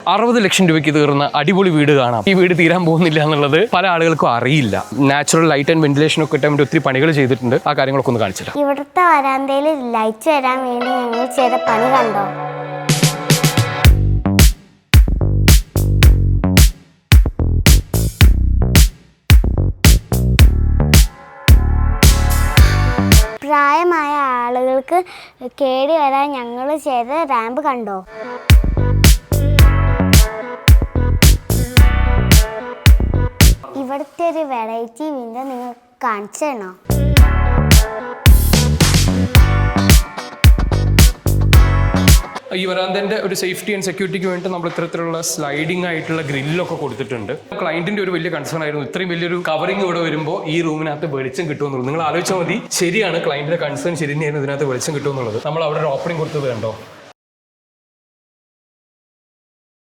60 ലക്ഷം രൂപയ്ക്ക് തീർന്ന അടിപൊളി വീട് കാണാം. ഈ വീട് തീരാൻ പോകുന്നില്ല എന്നുള്ളത് പല ആളുകൾക്കും അറിയില്ല. നാച്ചുറൽ ലൈറ്റ് ആൻഡ് വെന്റിലേഷൻ ഒക്കെ ഇട്ടാൻ വേണ്ടി ഒത്തിരി പണികൾ ചെയ്തിട്ടുണ്ട്. ആ കാര്യങ്ങളൊക്കെ ഒന്ന് കാണിച്ചില്ല. ഇവിടുത്തെ വരാന്തയിൽ ലൈറ്റ് വരാൻ വേണ്ടി ഞങ്ങൾ ചെയ്ത പണി കണ്ടോ? പ്രായമായ ആളുകൾക്ക് കേടി വരാൻ ഞങ്ങൾ ചെയ്ത റാമ്പ് കണ്ടോ? ഇവിടുത്തെ ഒരു വെറൈറ്റി വിൻഡോ നിങ്ങൾ കാണിച്ചു തരണോ? ഈ വരാന്തന്റെ ഒരു സേഫ്റ്റി ആൻഡ് സെക്യൂരിറ്റിക്ക് വേണ്ടി നമ്മൾ ഇത്തരത്തിലുള്ള സ്ലൈഡിംഗ് ആയിട്ടുള്ള ഗ്രില്ലൊക്കെ കൊടുത്തിട്ടുണ്ട്. ക്ലയന്റിന്റെ ഒരു വലിയ കൺസേൺ ആയിരുന്നു, ഇത്രയും വലിയൊരു കവറിംഗ് ഇവിടെ വരുമ്പോൾ ഈ റൂമിനകത്ത് വെളിച്ചം കിട്ടുമെന്നുള്ളത്. നിങ്ങൾ ആലോചിച്ചാൽ മതി, ശരിയാണ്, ക്ലയന്റിന്റെ കൺസേൺ ശരി തന്നെയായിരുന്നു, ഇതിനകത്ത് വെളിച്ചം കിട്ടുമെന്നുള്ളത്. നമ്മൾ അവിടെ ഒരു ഓപ്പണിംഗ് കൊടുത്തത് കണ്ടോ?